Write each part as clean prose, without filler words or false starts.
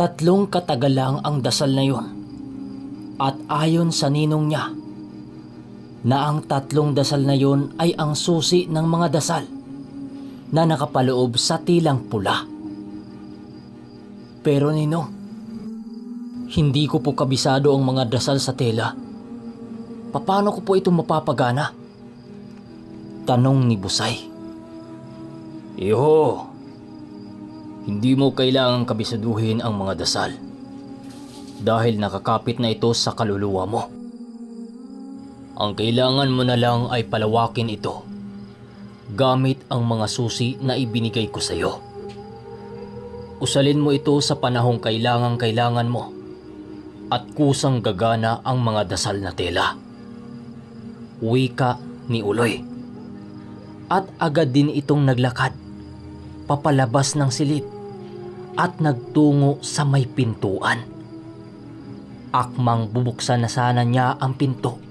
3 katagal lang ang dasal na yun. At ayon sa ninong niya, na ang 3 dasal na yun ay ang susi ng mga dasal na nakapaloob sa tilang pula. Pero ninong, hindi ko po kabisado ang mga dasal sa tela. Paano ko po ito mapapagana? Tanong ni Busay. Iho, hindi mo kailangang kabisaduhin ang mga dasal dahil nakakapit na ito sa kaluluwa mo. Ang kailangan mo na lang ay palawakin ito gamit ang mga susi na ibinigay ko sa iyo. Usalin mo ito sa panahong kailangan mo at kusang gagana ang mga dasal na tela. Wika ni Uloy. At agad din itong naglakad papalabas ng silid at nagtungo sa may pintuan. Akmang bubuksan na sana niya ang pinto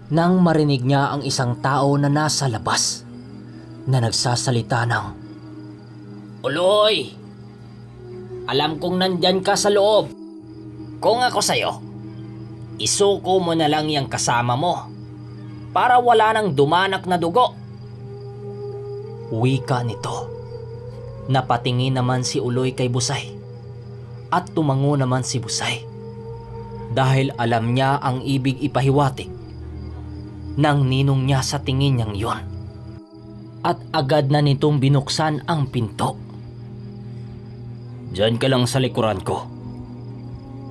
nang marinig niya ang isang tao na nasa labas na nagsasalita ng, Uloy! Alam kong nandyan ka sa loob. Kung ako sa'yo, isuko mo na lang yung kasama mo para wala nang dumanak na dugo. Wika nito. Napatingin naman si Uloy kay Busay at tumango naman si Busay dahil alam niya ang ibig ipahiwatig ng ninong niya sa tingin niyang yon. At agad na nitong binuksan ang pinto. Diyan ka lang sa likuran ko.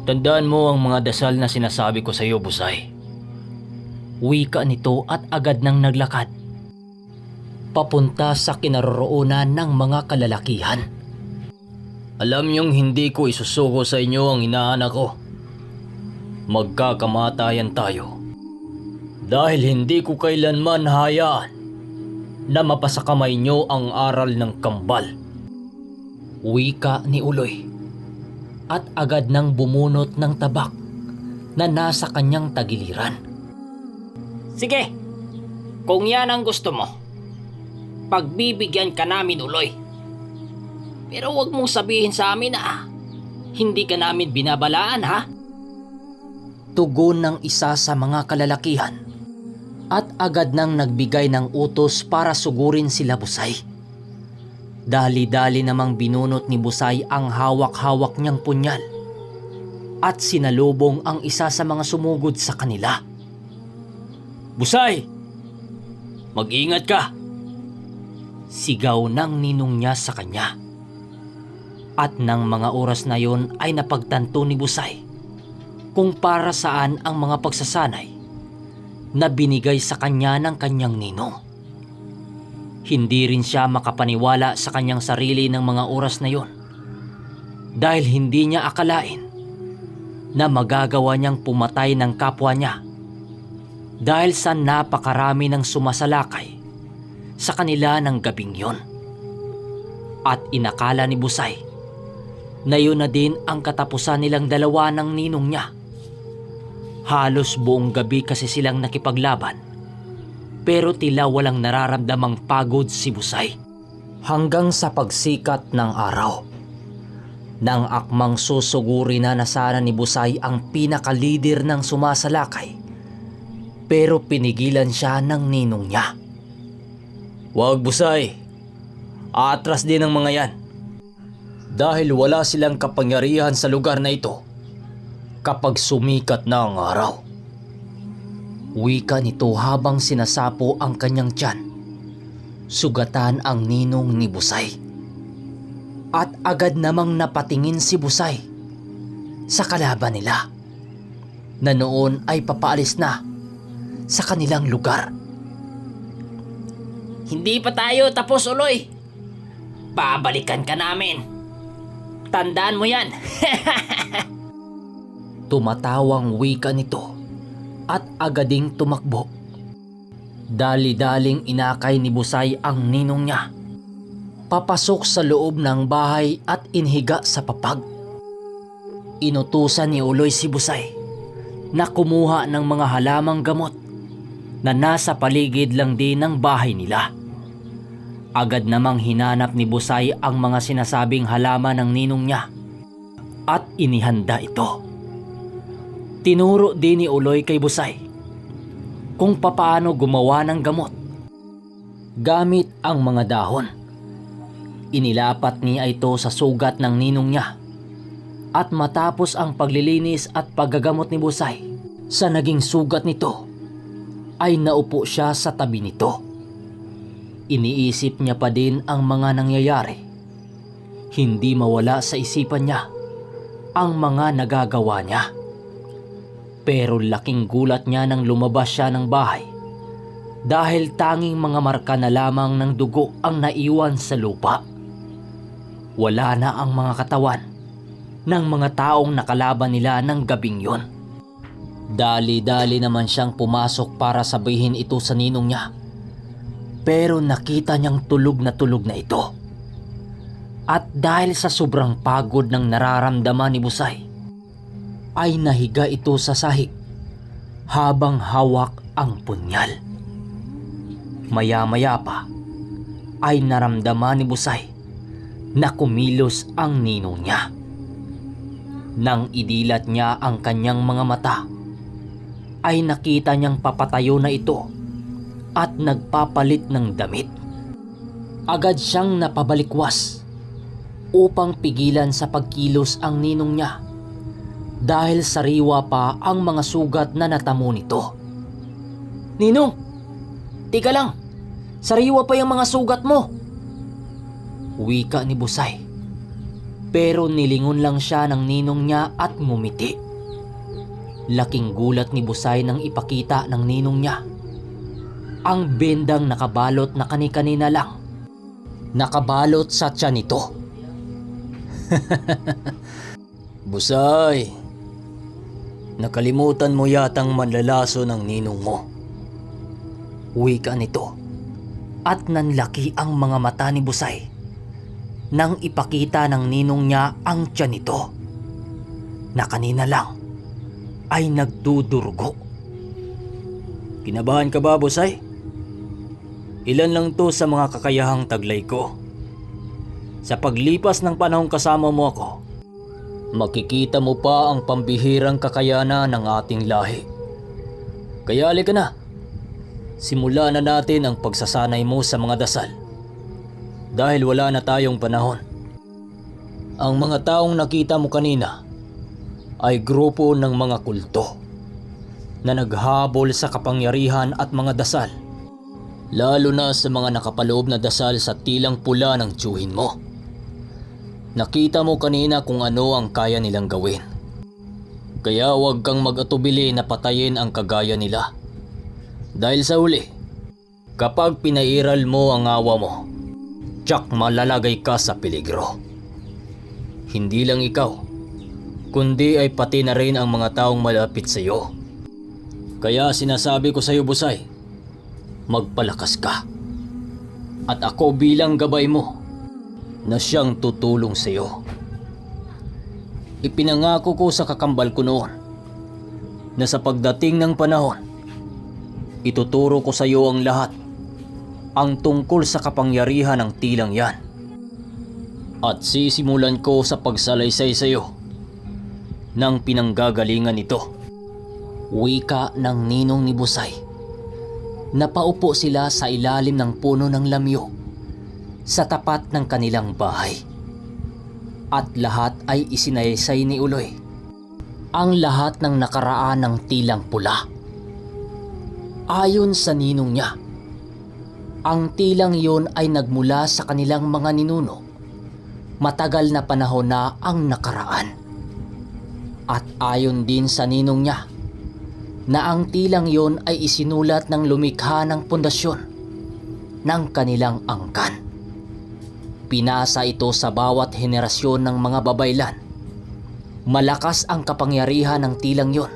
Tandaan mo ang mga dasal na sinasabi ko sa iyo, Busay. Wika nito at agad nang naglakad papunta sa kinaroroonan ng mga kalalakihan. Alam niyong hindi ko isusuko sa inyo ang inaanak ko. Magkakamatayan tayo dahil hindi ko kailanman hayaan na mapasakamay niyo ang aral ng kambal. Wika ni Uloy at agad nang bumunot ng tabak na nasa kanyang tagiliran. Sige, kung yan ang gusto mo, pagbibigyan ka namin, Uloy. Pero wag mong sabihin sa amin na hindi ka namin binabalaan, ha? Tugon ng isa sa mga kalalakihan at agad nang nagbigay ng utos para sugurin sila Busay. Dali-dali namang binunot ni Busay ang hawak-hawak niyang punyal at sinalubong ang isa sa mga sumugod sa kanila. Busay! Mag-ingat ka! Sigaw ng ninong niya sa kanya. At nang mga oras na yon ay napagtanto ni Busay kung para saan ang mga pagsasanay na binigay sa kanya ng kanyang ninong. Hindi rin siya makapaniwala sa kanyang sarili ng mga oras na yon dahil hindi niya akalain na magagawa niyang pumatay ng kapwa niya dahil sa napakarami ng sumasalakay sa kanila ng gabing yon. At inakala ni Busay na yun na din ang katapusan nilang dalawa ng ninong niya. Halos buong gabi kasi silang nakipaglaban pero tila walang nararamdamang pagod si Busay hanggang sa pagsikat ng araw. Nang akmang susuguri na sana ni Busay ang pinakalider ng sumasalakay pero pinigilan siya ng ninong niya. Wag, Busay. Atras din ang mga yan. Dahil wala silang kapangyarihan sa lugar na ito kapag sumikat na ang araw. Wika nito habang sinasapo ang kanyang tiyan. Sugatan ang ninong ni Busay. At agad namang napatingin si Busay sa kalaban nila na noon ay papaalis na sa kanilang lugar. Hindi pa tayo tapos, Uloy. Babalikan ka namin. Tandaan mo yan. Tumatawang wika nito at agading tumakbo. Dali-daling inakay ni Busay ang ninong niya papasok sa loob ng bahay at inhiga sa papag. Inutusan ni Uloy si Busay na kumuha ng mga halamang gamot na nasa paligid lang din ng bahay nila. Agad namang hinanap ni Busay ang mga sinasabing halaman ng ninong niya at inihanda ito. Tinuro din ni Uloy kay Busay kung papaano gumawa ng gamot gamit ang mga dahon. Inilapat niya ito sa sugat ng ninong niya at matapos ang paglilinis at paggagamot ni Busay sa naging sugat nito ay naupo siya sa tabi nito. Iniisip niya pa din ang mga nangyayari. Hindi mawala sa isipan niya ang mga nagagawa niya. Pero laking gulat niya nang lumabas siya ng bahay dahil tanging mga marka na lamang ng dugo ang naiwan sa lupa. Wala na ang mga katawan ng mga taong nakalaban nila ng gabing yon. Dali-dali naman siyang pumasok para sabihin ito sa ninong niya. Pero nakita niyang tulog na ito. At dahil sa sobrang pagod ng nararamdaman ni Busay, ay nahiga ito sa sahig habang hawak ang punyal. Maya-maya pa ay naramdaman ni Busay na kumilos ang ninong niya. Nang idilat niya ang kanyang mga mata, ay nakita niyang papatayo na ito at nagpapalit ng damit. Agad siyang napabalikwas upang pigilan sa pagkilos ang ninong niya dahil sariwa pa ang mga sugat na natamo nito. "Ninong, tika lang, sariwa pa yung mga sugat mo," wika ni Busay. Pero nilingon lang siya ng ninong niya at ngumiti. Laking gulat ni Busay nang ipakita ng ninong niya ang bendang nakabalot na kani-kanina lang. Nakabalot sa tiyan nito. "Busay, nakalimutan mo yatang manlalaso ng ninong mo," wika nito. At nanlaki ang mga mata ni Busay nang ipakita ng ninong niya ang tiyan nito na kanina lang ay nagdudurugo. "Kinabahan ka ba, Busay? Ilan lang to sa mga kakayahang taglay ko. Sa paglipas ng panahong kasama mo ako, makikita mo pa ang pambihirang kakayanan ng ating lahi. Kaya halika na, simulan na natin ang pagsasanay mo sa mga dasal. Dahil wala na tayong panahon. Ang mga taong nakita mo kanina ay grupo ng mga kulto na naghabol sa kapangyarihan at mga dasal, lalo na sa mga nakapaloob na dasal sa tilang pula ng tiyuhin mo. Nakita mo kanina kung ano ang kaya nilang gawin. Kaya huwag kang mag-atubili na patayin ang kagaya nila. Dahil sa huli, kapag pinairal mo ang awa mo, tiyak malalagay ka sa peligro. Hindi lang ikaw, kundi ay pati na rin ang mga taong malapit sa iyo. Kaya sinasabi ko sa iyo, Busay, magpalakas ka. At ako bilang gabay mo na siyang tutulong sa iyo. Ipinangako ko sa kakambal ko noon na sa pagdating ng panahon, ituturo ko sa iyo ang lahat, ang tungkol sa kapangyarihan ng tilang yan. At sisimulan ko sa pagsalaysay sa iyo ng pinanggagalingan nito. Wika ng ninong ni Busay. Napaupo sila sa ilalim ng puno ng lamyo sa tapat ng kanilang bahay. At lahat ay isinaysay ni Uloy ang lahat ng nakaraan ng tilang pula. Ayon sa ninong niya, ang tilang yun ay nagmula sa kanilang mga ninuno. Matagal na panahon na ang nakaraan. At ayon din sa ninong niya, na ang tilang yon ay isinulat ng lumikha ng pundasyon ng kanilang angkan. Pinasa ito sa bawat henerasyon ng mga babaylan. Malakas ang kapangyarihan ng tilang yon.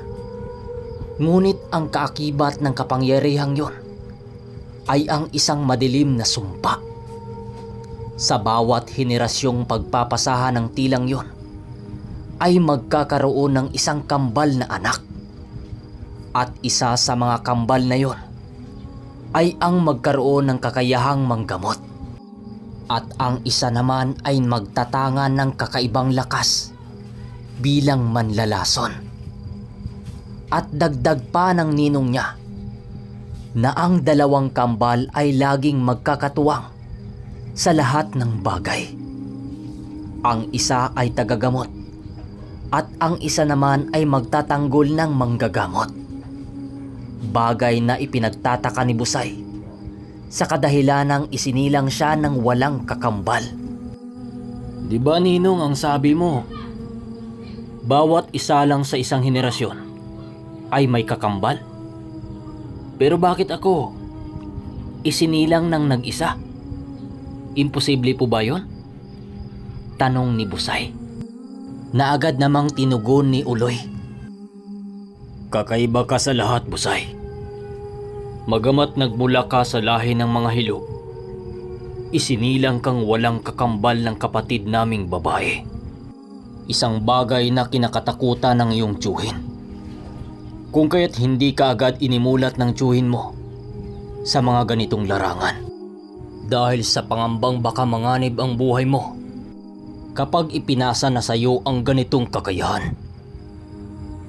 Ngunit ang kaakibat ng kapangyarihang yon ay ang isang madilim na sumpa. Sa bawat henerasyong pagpapasahan ng tilang yon ay magkakaroon ng isang kambal na anak. At isa sa mga kambal na yon ay ang magkaroon ng kakayahang manggamot. At ang isa naman ay magtatangan ng kakaibang lakas bilang manlalason. At dagdag pa ng ninong niya na ang dalawang kambal ay laging magkakatuwang sa lahat ng bagay. Ang isa ay tagagamot at ang isa naman ay magtatanggol ng manggagamot. Bagay na ipinagtataka ni Busay sa kadahilanang isinilang siya ng walang kakambal. Di ba ninong ang sabi mo, bawat isa lang sa isang henerasyon ay may kakambal? Pero bakit ako isinilang ng nag-isa? Imposible po ba yun? Tanong ni Busay, na agad namang tinugon ni Uloy. Kakaiba ka sa lahat, Busay. Magamat nagmula ka sa lahi ng mga hilo, isinilang kang walang kakambal ng kapatid naming babae. Isang bagay na kinakatakutan ng iyong tiyuhin. Kung kaya't hindi ka agad inimulat ng tiyuhin mo sa mga ganitong larangan. Dahil sa pangambang baka manganib ang buhay mo kapag ipinasa na sa iyo ang ganitong kakayahan.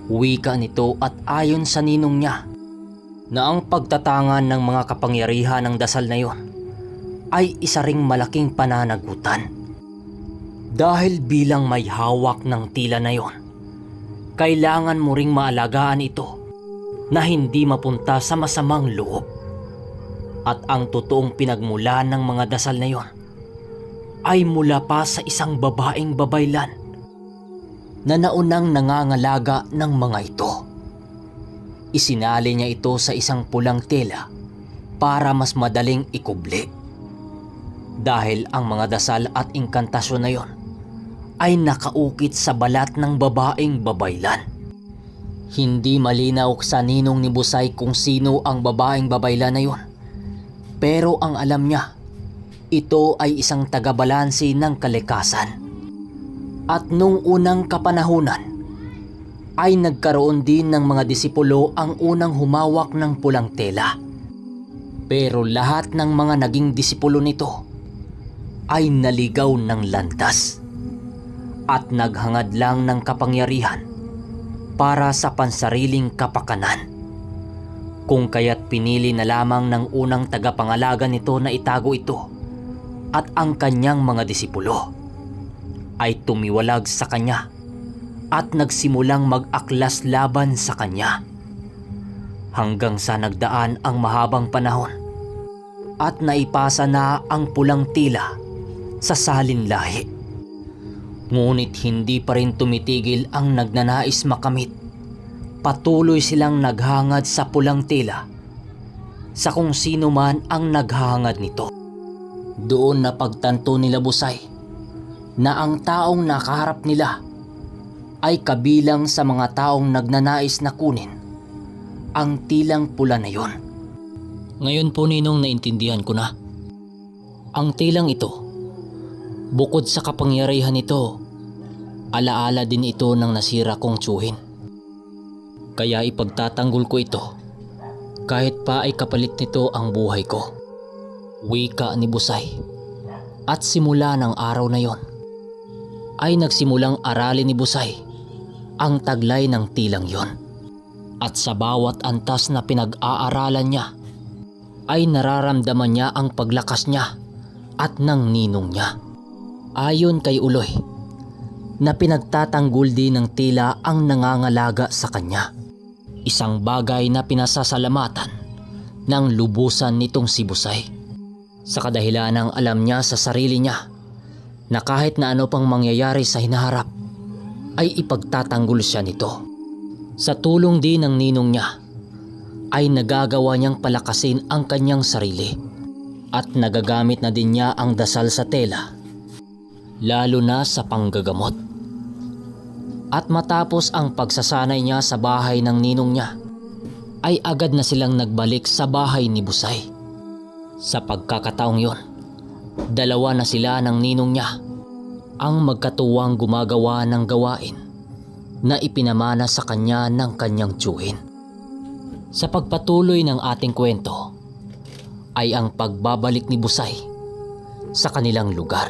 Wika nito at ayon sa ninong niya na ang pagtatangan ng mga kapangyarihan ng dasal na yon ay isa ring malaking pananagutan. Dahil bilang may hawak ng tila na yon, kailangan mo ring maalagaan ito na hindi mapunta sa masamang loob. At ang totoong pinagmulan ng mga dasal na yon ay mula pa sa isang babaeng babaylan na naunang nangangalaga ng mga ito. Isinali niya ito sa isang pulang tela para mas madaling ikubli. Dahil ang mga dasal at inkantasyon na yon ay nakaukit sa balat ng babaeng babaylan. Hindi malinaw sa ninong ni Busay kung sino ang babaeng babaylan na yon. Pero ang alam niya, ito ay isang tagabalansi ng kalikasan. At nung unang kapanahunan, ay nagkaroon din ng mga disipulo ang unang humawak ng pulang tela. Pero lahat ng mga naging disipulo nito ay naligaw ng landas at naghangad lang ng kapangyarihan para sa pansariling kapakanan. Kung kaya't pinili na lamang ng unang tagapangalaga nito na itago ito at ang kanyang mga disipulo ay tumiwalag sa kanya at nagsimulang mag-aklas laban sa kanya. Hanggang sa nagdaan ang mahabang panahon at naipasa na ang pulang tila sa salin lahi. Ngunit hindi pa rin tumitigil ang nagnanais makamit. Patuloy silang naghangad sa pulang tila sa kung sino man ang naghangad nito. Doon napagtanto nila Busay na ang taong nakaharap nila ay kabilang sa mga taong nagnanais na kunin ang tilang pula na yon. Ngayon po ninong naintindihan ko na. Ang tilang ito, bukod sa kapangyarihan nito, alaala din ito ng nasira kong tiyuhin. Kaya ipagtatanggol ko ito kahit pa ay kapalit nito ang buhay ko. Wika ni Busay. At simula ng araw na yon ay nagsimulang aralin ni Busay ang taglay ng tilang yon. At sa bawat antas na pinag-aaralan niya ay nararamdaman niya ang paglakas niya at ng ninong niya. Ayon kay Uloy, na pinagtatanggol din ng tila ang nangangalaga sa kanya. Isang bagay na pinasasalamatan ng lubusan nitong si Busay. Sa kadahilanang alam niya sa sarili niya na kahit na ano pang mangyayari sa hinaharap ay ipagtatanggol siya nito. Sa tulong din ng ninong niya ay nagagawa niyang palakasin ang kanyang sarili at nagagamit na din niya ang dasal sa tela, lalo na sa panggagamot. At matapos ang pagsasanay niya sa bahay ng ninong niya, ay agad na silang nagbalik sa bahay ni Busay. Sa pagkakataong yon, dalawa na sila ng ninong niya ang magkatuwang gumagawa ng gawain na ipinamana sa kanya ng kanyang tiyuhin. Sa pagpatuloy ng ating kwento ay ang pagbabalik ni Busay sa kanilang lugar.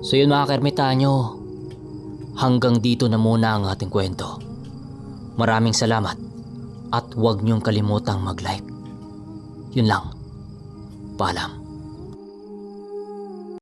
So yun mga kaermitanyo, Hanggang dito na muna ang ating kwento. Maraming salamat at huwag niyong kalimutang mag-like. Yun lang. Paalam.